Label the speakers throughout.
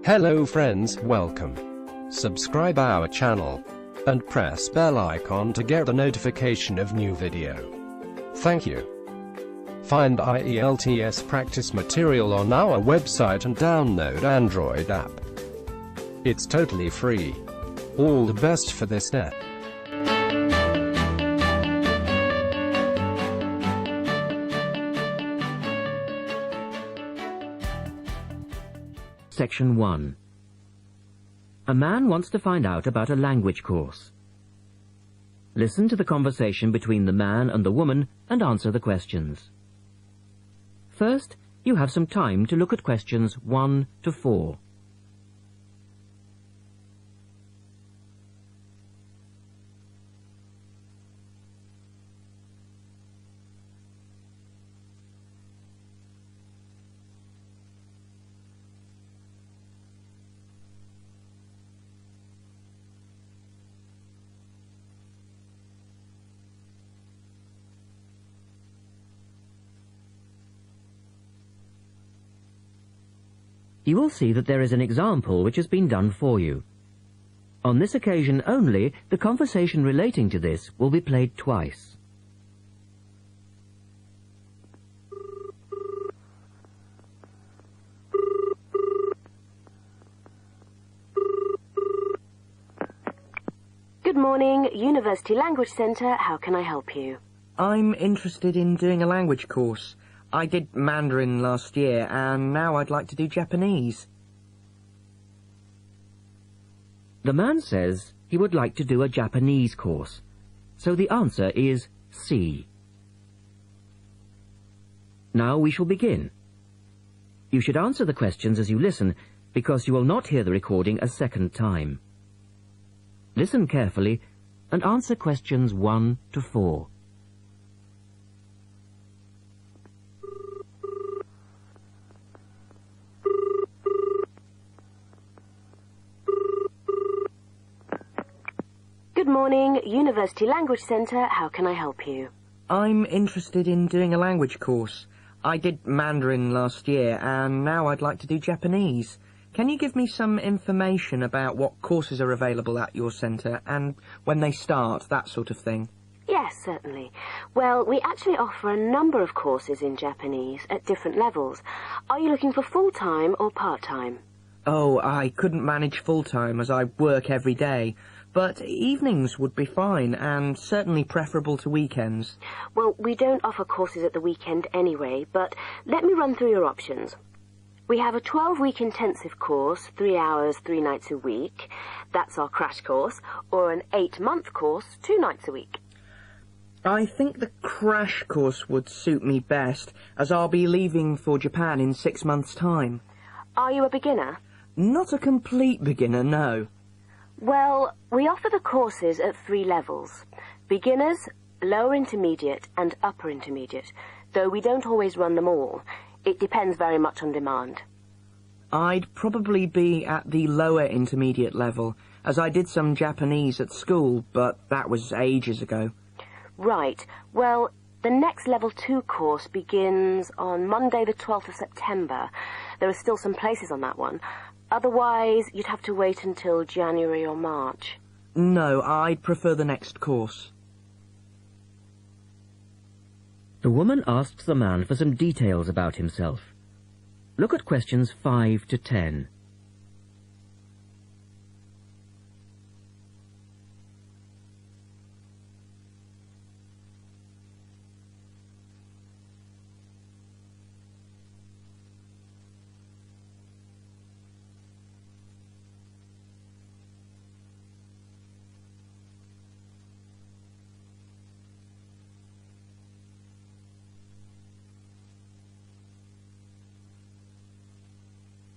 Speaker 1: Hello friends, welcome. Subscribe our channel and press bell icon to get the notification of new video. Thank you. Find IELTS practice material on our website and download Android app. It's totally free. All the best for this day.
Speaker 2: Section 1. A man wants to find out about a language course. Listen to the conversation between the man and the woman and answer the questions. First, you have some time to look at questions 1 to 4. You will see that there is an example which has been done for you. On this occasion only, the conversation relating to this will be played twice.
Speaker 3: Good morning, University Language Centre. How can I help you?
Speaker 4: I'm interested in doing a language course. I did Mandarin last year, and now I'd like to do Japanese.
Speaker 2: The man says he would like to do a Japanese course, so the answer is C. Now we shall begin. You should answer the questions as you listen, because you will not hear the recording a second time. Listen carefully and answer questions 1 to 4.
Speaker 3: Good morning, University Language Centre. How can I help you?
Speaker 4: I'm interested in doing a language course. I did Mandarin last year, and now I'd like to do Japanese. Can you give me some information about what courses are available at your centre, and when they start, that sort of thing?
Speaker 3: Yes, certainly. Well, we actually offer a number of courses in Japanese at different levels. Are you looking for full-time or part-time?
Speaker 4: Oh, I couldn't manage full-time as I work every day. But evenings would be fine, and certainly preferable to weekends.
Speaker 3: Well, we don't offer courses at the weekend anyway, but let me run through your options. We have a 12-week intensive course, 3 hours, 3 nights a week. That's our crash course. Or an 8-month course, 2 nights a week.
Speaker 4: I think the crash course would suit me best, as I'll be leaving for Japan in 6 months' time.
Speaker 3: Are you a beginner?
Speaker 4: Not a complete beginner, no.
Speaker 3: Well, we offer the courses at 3 levels. Beginners, lower intermediate and upper intermediate, though we don't always run them all. It depends very much on demand.
Speaker 4: I'd probably be at the lower intermediate level, as I did some Japanese at school, but that was ages ago.
Speaker 3: Right. Well, the next level 2 course begins on Monday the 12th of September. There are still some places on that one. Otherwise, you'd have to wait until January or March.
Speaker 4: No, I'd prefer the next course.
Speaker 2: The woman asks the man for some details about himself. Look at questions 5 to 10.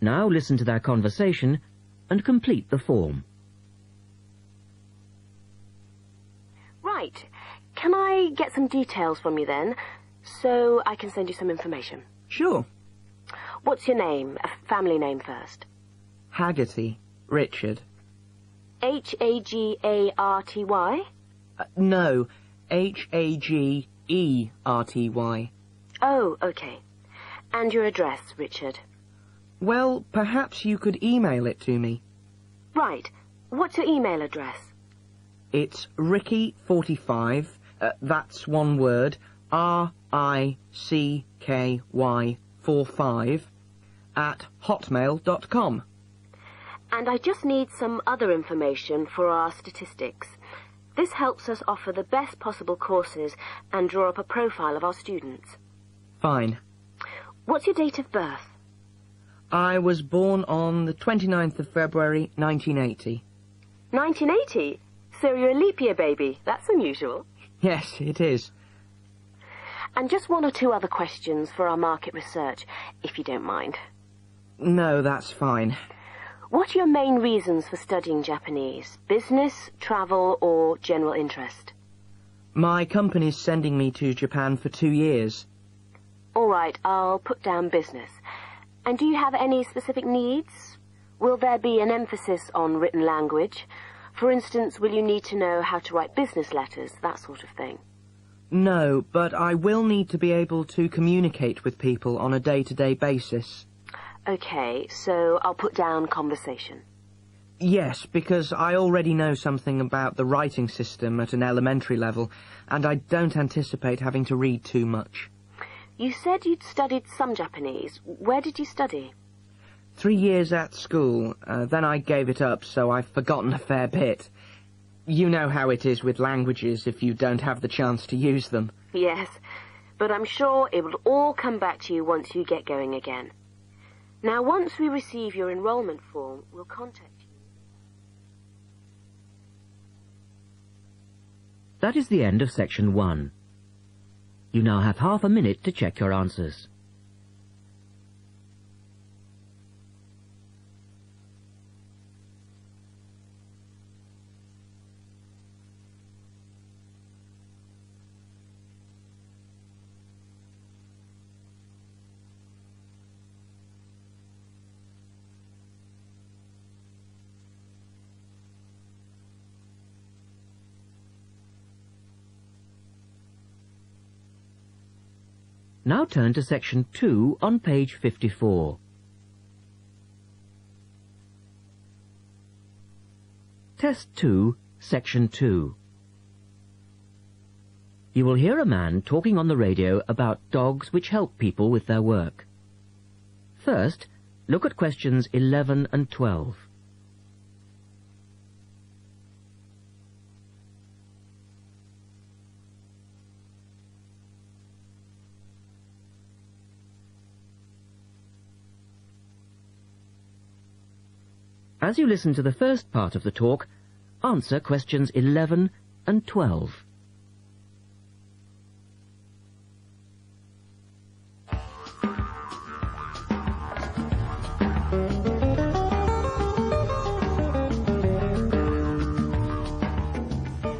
Speaker 2: Now listen to their conversation and complete the form.
Speaker 3: Right. Can I get some details from you then, so I can send you some information?
Speaker 4: Sure.
Speaker 3: What's your name? A family name first.
Speaker 4: Haggerty. Richard.
Speaker 3: H-A-G-A-R-T-Y?
Speaker 4: No, H-A-G-E-R-T-Y.
Speaker 3: Oh, okay. And your address, Richard?
Speaker 4: Well, perhaps you could email it to me.
Speaker 3: Right. What's your email address?
Speaker 4: It's Ricky45, that's one word, RICKY45, at hotmail.com.
Speaker 3: And I just need some other information for our statistics. This helps us offer the best possible courses and draw up a profile of our students.
Speaker 4: Fine.
Speaker 3: What's your date of birth?
Speaker 4: I was born on the 29th of February, 1980.
Speaker 3: 1980? So you're a leap year baby. That's unusual.
Speaker 4: Yes, it is.
Speaker 3: And just one or two other questions for our market research, if you don't mind.
Speaker 4: No, that's fine.
Speaker 3: What are your main reasons for studying Japanese? Business, travel, or general interest?
Speaker 4: My company's sending me to Japan for 2 years.
Speaker 3: All right, I'll put down business. And do you have any specific needs? Will there be an emphasis on written language? For instance, will you need to know how to write business letters, that sort of thing?
Speaker 4: No, but I will need to be able to communicate with people on a day-to-day basis.
Speaker 3: Okay, so I'll put down conversation.
Speaker 4: Yes, because I already know something about the writing system at an elementary level, and I don't anticipate having to read too much.
Speaker 3: You said you'd studied some Japanese. Where did you study?
Speaker 4: 3 years at school, then I gave it up, so I've forgotten a fair bit. You know how it is with languages if you don't have the chance to use them.
Speaker 3: Yes, but I'm sure it will all come back to you once you get going again. Now, once we receive your enrollment form, we'll contact you.
Speaker 2: That is the end of section 1. You now have half a minute to check your answers. Now turn to section 2 on page 54. Test 2, section 2. You will hear a man talking on the radio about dogs which help people with their work. First, look at questions 11 and 12. As you listen to the first part of the talk, answer questions 11 and 12.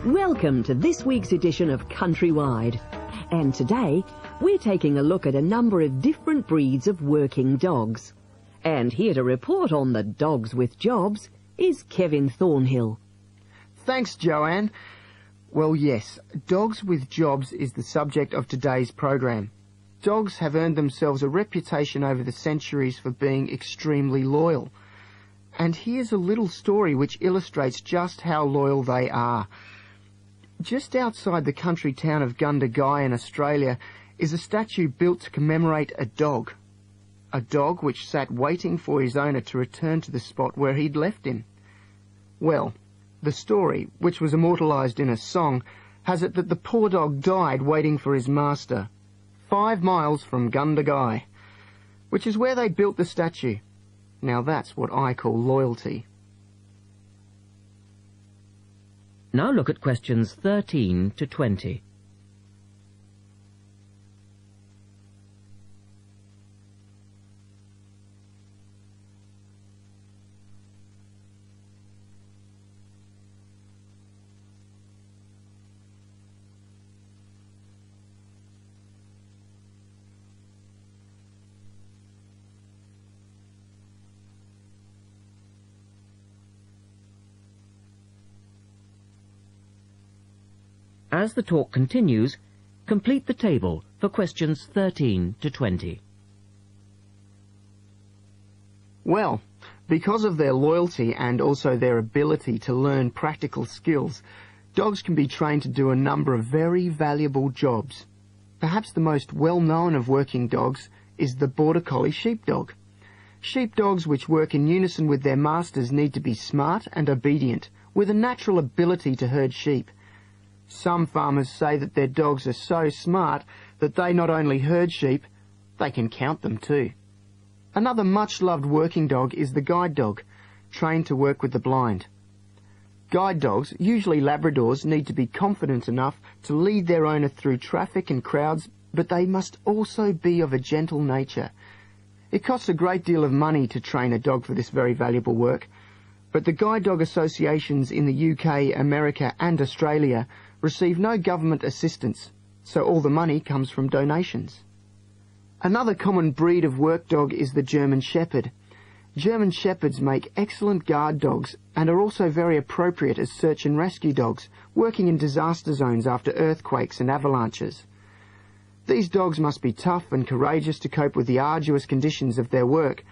Speaker 5: Welcome to this week's edition of Countrywide. And today, we're taking a look at a number of different breeds of working dogs. And here to report on the dogs with jobs is Kevin Thornhill.
Speaker 6: Thanks, Joanne. Well, yes, dogs with jobs is the subject of today's program. Dogs have earned themselves a reputation over the centuries for being extremely loyal. And here's a little story which illustrates just how loyal they are. Just outside the country town of Gundagai in Australia is a statue built to commemorate a dog which sat waiting for his owner to return to the spot where he'd left him. Well, the story, which was immortalised in a song, has it that the poor dog died waiting for his master, 5 miles from Gundagai, which is where they built the statue. Now that's what I call loyalty.
Speaker 2: Now look at questions 13 to 20. As the talk continues, complete the table for questions 13 to 20.
Speaker 6: Well, because of their loyalty and also their ability to learn practical skills, dogs can be trained to do a number of very valuable jobs. Perhaps the most well-known of working dogs is the Border Collie sheepdog. Sheepdogs which work in unison with their masters need to be smart and obedient, with a natural ability to herd sheep. Some farmers say that their dogs are so smart that they not only herd sheep, they can count them too. Another much-loved working dog is the guide dog, trained to work with the blind. Guide dogs, usually Labradors, need to be confident enough to lead their owner through traffic and crowds, but they must also be of a gentle nature. It costs a great deal of money to train a dog for this very valuable work, but the guide dog associations in the UK, America and Australia receive no government assistance, so all the money comes from donations. Another common breed of work dog is the German Shepherd. German Shepherds make excellent guard dogs and are also very appropriate as search and rescue dogs, working in disaster zones after earthquakes and avalanches. These dogs must be tough and courageous to cope with the arduous conditions of their work,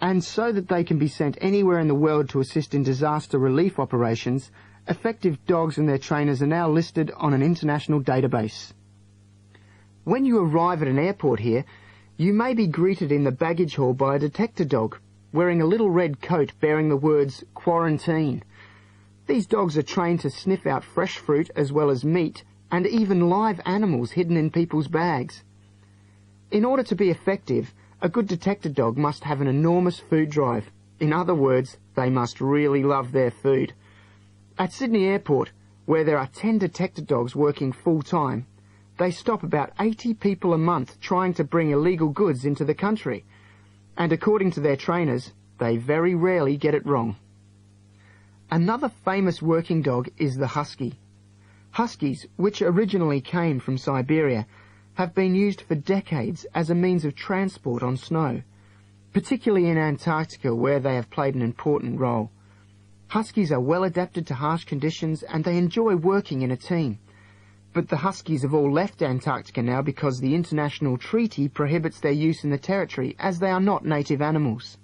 Speaker 6: and so that they can be sent anywhere in the world to assist in disaster relief operations, effective dogs and their trainers are now listed on an international database. When you arrive at an airport here, you may be greeted in the baggage hall by a detector dog, wearing a little red coat bearing the words "Quarantine." These dogs are trained to sniff out fresh fruit as well as meat and even live animals hidden in people's bags. In order to be effective, a good detector dog must have an enormous food drive. In other words, they must really love their food. At Sydney Airport, where there are 10 detector dogs working full-time, they stop about 80 people a month trying to bring illegal goods into the country. And according to their trainers, they very rarely get it wrong. Another famous working dog is the husky. Huskies, which originally came from Siberia, have been used for decades as a means of transport on snow, particularly in Antarctica where they have played an important role. Huskies are well adapted to harsh conditions and they enjoy working in a team. But the huskies have all left Antarctica now because the international treaty prohibits their use in the territory as they are not native animals.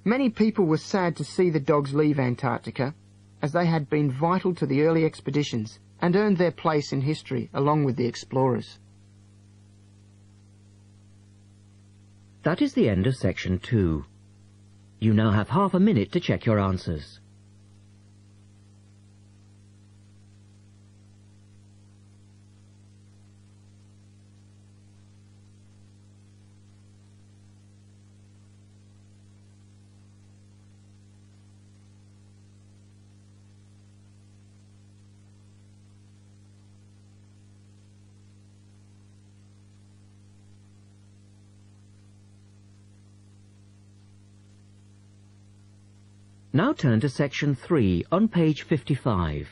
Speaker 6: Many people were sad to see the dogs leave Antarctica, as they had been vital to the early expeditions and earned their place in history along with the explorers.
Speaker 2: That is the end of section 2. You now have half a minute to check your answers. Now turn to section 3 on page 55.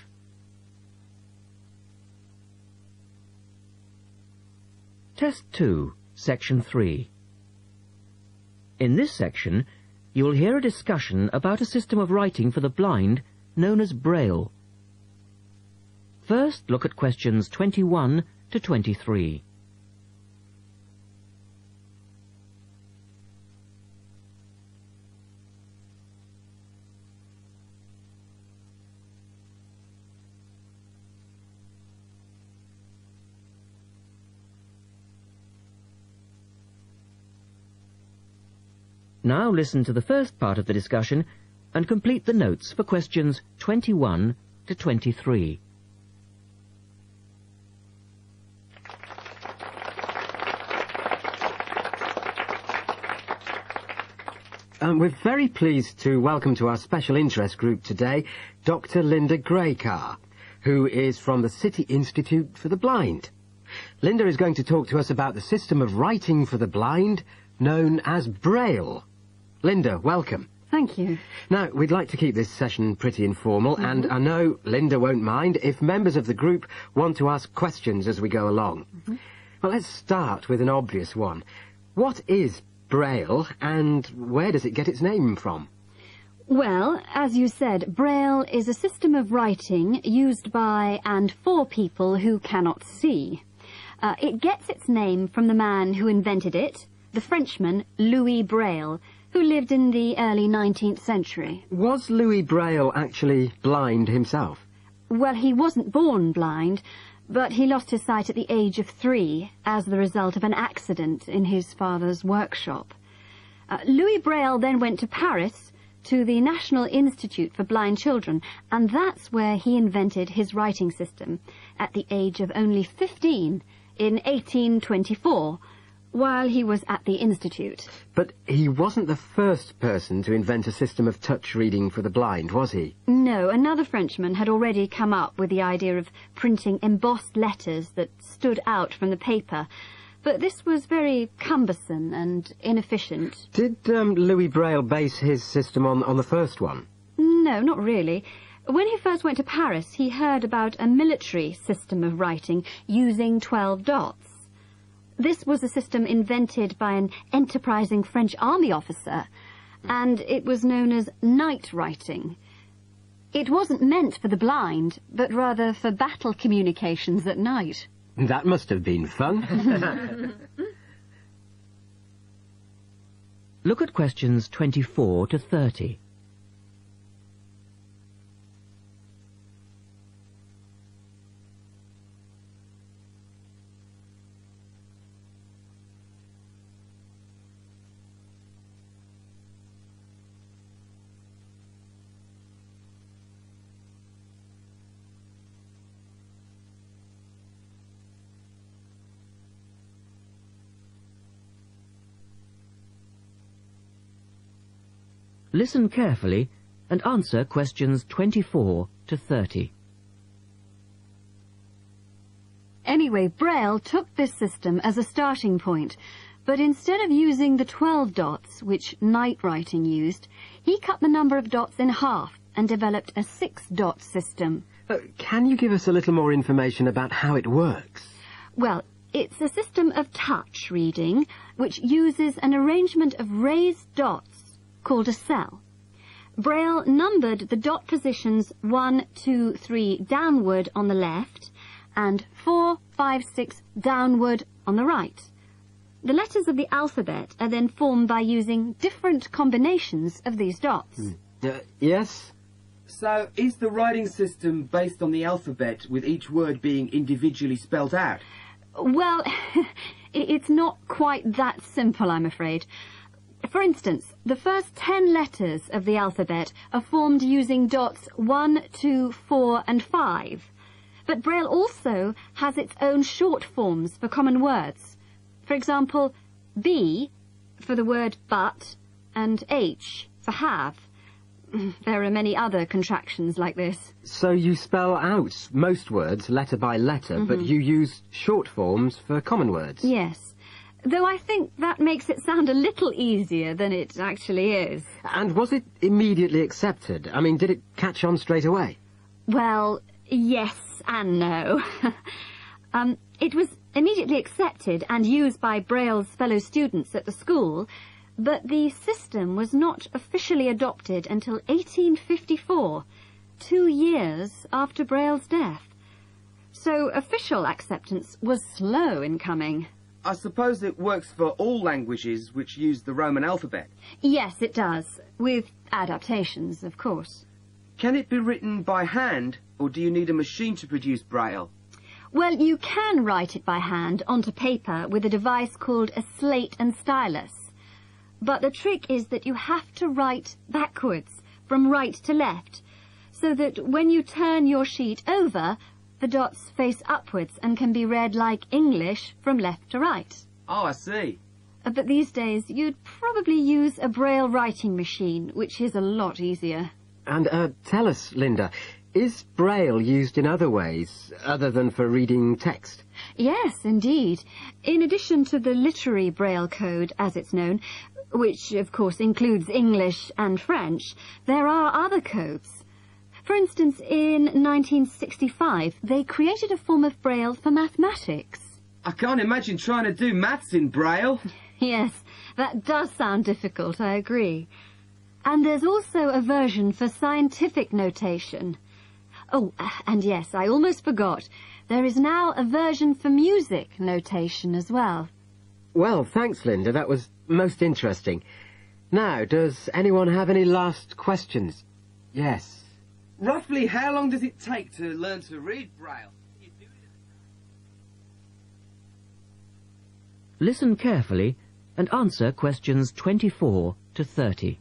Speaker 2: Test 2, section 3. In this section, you will hear a discussion about a system of writing for the blind known as Braille. First, look at questions 21 to 23. Now listen to the first part of the discussion and complete the notes for questions 21 to 23.
Speaker 7: We're very pleased to welcome to our special interest group today Dr. Linda Graycar, who is from the City Institute for the Blind. Linda is going to talk to us about the system of writing for the blind known as Braille. Linda, welcome.
Speaker 8: Thank you.
Speaker 7: Now, we'd like to keep this session pretty informal, and I know Linda won't mind if members of the group want to ask questions as we go along. Well, let's start with an obvious one. What is Braille, and where does it get its name from?
Speaker 8: Well, as you said, Braille is a system of writing used by and for people who cannot see. It gets its name from the man who invented it, the Frenchman Louis Braille, who lived in the early 19th century.
Speaker 7: Was Louis Braille actually blind himself?
Speaker 8: Well, he wasn't born blind, but he lost his sight at the age of 3 as the result of an accident in his father's workshop. Louis Braille then went to Paris to the National Institute for Blind Children, and that's where he invented his writing system at the age of only 15 in 1824, while he was at the Institute.
Speaker 7: But he wasn't the first person to invent a system of touch reading for the blind, was he?
Speaker 8: No, another Frenchman had already come up with the idea of printing embossed letters that stood out from the paper, but this was very cumbersome and inefficient.
Speaker 7: Did Louis Braille base his system on the first one?
Speaker 8: No, not really. When he first went to Paris, he heard about a military system of writing using 12 dots. This was a system invented by an enterprising French army officer, and it was known as night writing. It wasn't meant for the blind, but rather for battle communications at night.
Speaker 7: That must have been fun.
Speaker 2: Look at questions 24 to 30. Listen carefully and answer questions 24 to 30.
Speaker 8: Anyway, Braille took this system as a starting point, but instead of using the 12 dots, which night writing used, he cut the number of dots in half and developed a 6-dot system.
Speaker 7: Can you give us a little more information about how it works?
Speaker 8: Well, it's a system of touch reading, which uses an arrangement of raised dots called a cell. Braille numbered the dot positions 1, 2, 3 downward on the left and 4, 5, 6 downward on the right. The letters of the alphabet are then formed by using different combinations of these dots.
Speaker 7: Yes?
Speaker 9: So, is the writing system based on the alphabet, with each word being individually spelt out?
Speaker 8: Well, it's not quite that simple, I'm afraid. For instance, the first 10 letters of the alphabet are formed using dots 1, 2, 4 and 5. But Braille also has its own short forms for common words. For example, B for the word but and H for have. There are many other contractions like this.
Speaker 7: So you spell out most words letter by letter, but you use short forms for common words?
Speaker 8: Yes. Though I think that makes it sound a little easier than it actually is.
Speaker 7: And was it immediately accepted? I mean, did it catch on straight away?
Speaker 8: Well, yes and no. It was immediately accepted and used by Braille's fellow students at the school, but the system was not officially adopted until 1854, 2 years after Braille's death. So official acceptance was slow in coming.
Speaker 9: I suppose it works for all languages which use the Roman alphabet.
Speaker 8: Yes, it does, with adaptations, of course.
Speaker 9: Can it be written by hand, or do you need a machine to produce Braille?
Speaker 8: Well, you can write it by hand onto paper with a device called a slate and stylus. But the trick is that you have to write backwards, from right to left, so that when you turn your sheet over, the dots face upwards and can be read like English from left to right.
Speaker 9: Oh, I see.
Speaker 8: But these days you'd probably use a Braille writing machine, which is a lot easier.
Speaker 7: And tell us, Linda, is Braille used in other ways, other than for reading text?
Speaker 8: Yes, indeed. In addition to the literary Braille code, as it's known, which of course includes English and French, there are other codes. For instance, in 1965, they created a form of Braille for mathematics.
Speaker 9: I can't imagine trying to do maths in Braille.
Speaker 8: Yes, that does sound difficult, I agree. And there's also a version for scientific notation. Oh, and yes, I almost forgot. There is now a version for music notation as well.
Speaker 7: Well, thanks, Linda. That was most interesting. Now, does anyone have any last questions? Yes.
Speaker 9: Roughly how long does it take to learn to read Braille?
Speaker 2: Listen carefully and answer questions 24 to 30.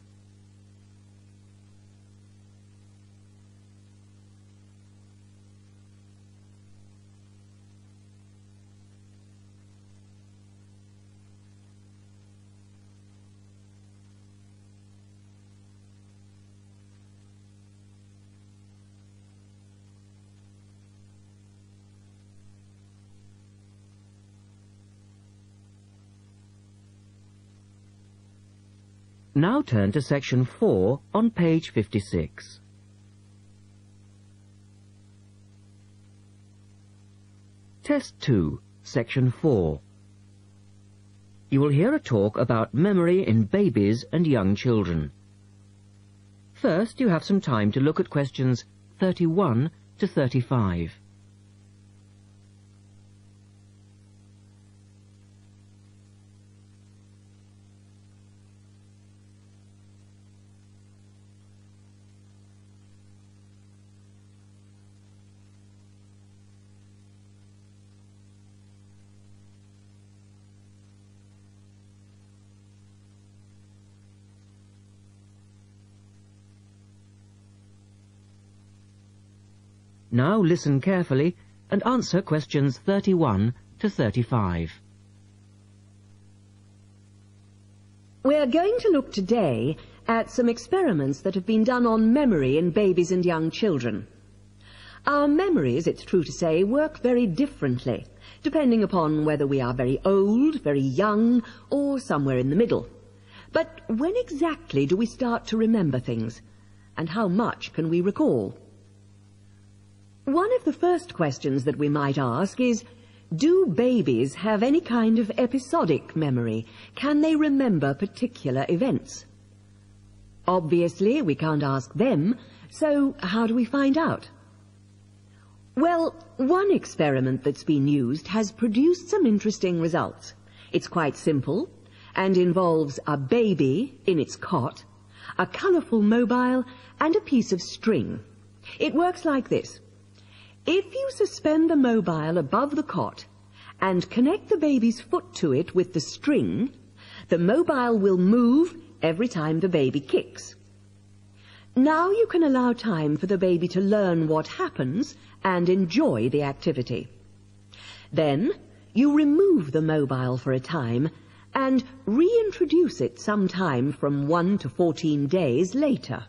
Speaker 2: Now turn to section 4 on page 56. Test 2, section 4. You will hear a talk about memory in babies and young children. First, you have some time to look at questions 31 to 35. Now listen carefully and answer questions 31 to 35.
Speaker 5: We're going to look today at some experiments that have been done on memory in babies and young children. Our memories, it's true to say, work very differently, depending upon whether we are very old, very young, or somewhere in the middle. But when exactly do we start to remember things? And how much can we recall? One of the first questions that we might ask is, do babies have any kind of episodic memory? Can they remember particular events? Obviously, we can't ask them, so how do we find out? Well, one experiment that's been used has produced some interesting results. It's quite simple and involves a baby in its cot, a colourful mobile, and a piece of string. It works like this. If you suspend the mobile above the cot and connect the baby's foot to it with the string, the mobile will move every time the baby kicks. Now you can allow time for the baby to learn what happens and enjoy the activity. Then you remove the mobile for a time and reintroduce it sometime from 1 to 14 days later.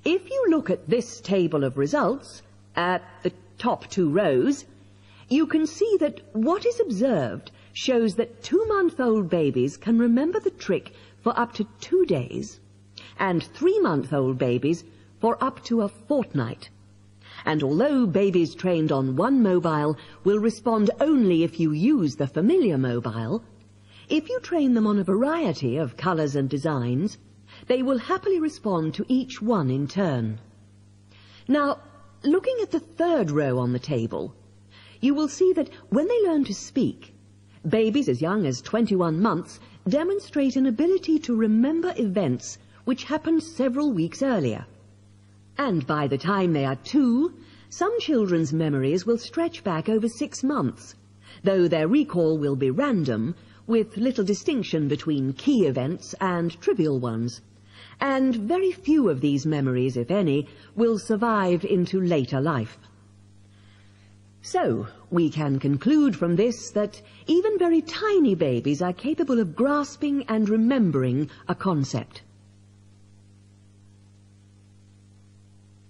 Speaker 5: If you look at this table of results, at the top 2 rows, you can see that what is observed shows that 2-month-old babies can remember the trick for up to 2 days, and 3-month-old babies for up to a fortnight. And although babies trained on one mobile will respond only if you use the familiar mobile, if you train them on a variety of colours and designs, they will happily respond to each one in turn. Now, looking at the 3rd row on the table, you will see that when they learn to speak, babies as young as 21 months demonstrate an ability to remember events which happened several weeks earlier. And by the time they are 2, some children's memories will stretch back over 6 months, though their recall will be random, with little distinction between key events and trivial ones. And very few of these memories, if any, will survive into later life. So, we can conclude from this that even very tiny babies are capable of grasping and remembering a concept.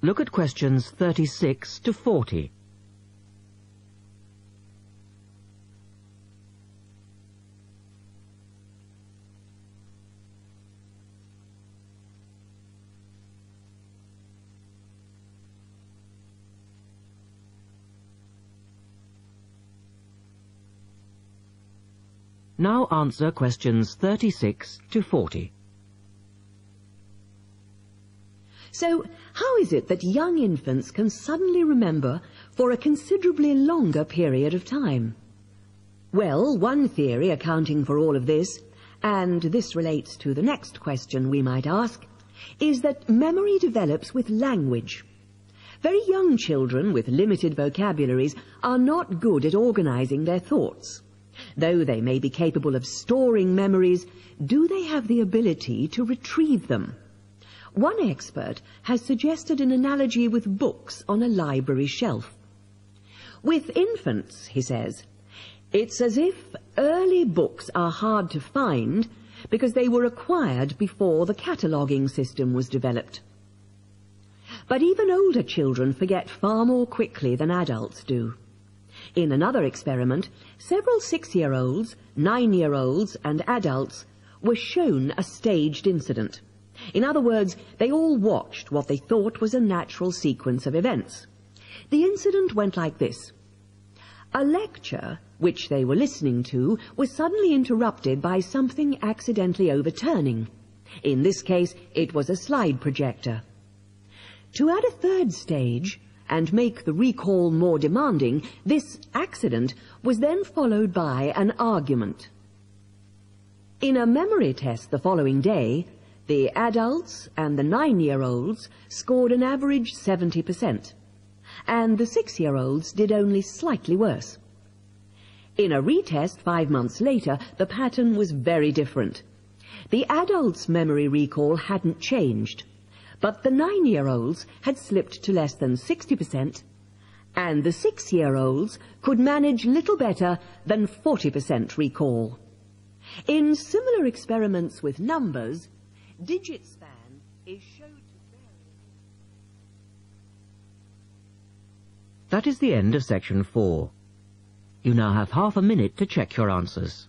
Speaker 2: Look at questions 36 to 40. Now answer questions 36 to 40.
Speaker 5: So, how is it that young infants can suddenly remember for a considerably longer period of time? Well, one theory accounting for all of this, and this relates to the next question we might ask, is that memory develops with language. Very young children with limited vocabularies are not good at organizing their thoughts. Though they may be capable of storing memories, do they have the ability to retrieve them? One expert has suggested an analogy with books on a library shelf. With infants, he says, it's as if early books are hard to find because they were acquired before the cataloguing system was developed. But even older children forget far more quickly than adults do. In another experiment, several 6-year-olds, 9-year-olds and adults were shown a staged incident. In other words, they all watched what they thought was a natural sequence of events. The incident went like this. A lecture, which they were listening to, was suddenly interrupted by something accidentally overturning. In this case, it was a slide projector. To add a third stage, and make the recall more demanding, this accident was then followed by an argument. In a memory test the following day, the adults and the 9-year-olds scored an average 70%, and the 6-year-olds did only slightly worse. In a retest 5 months later, the pattern was very different. The adults' memory recall hadn't changed, but the 9-year-olds had slipped to less than 60%, and the 6-year-olds could manage little better than 40% recall. In similar experiments with numbers, digit span is shown to vary.
Speaker 2: That is the end of section 4. You now have half a minute to check your answers.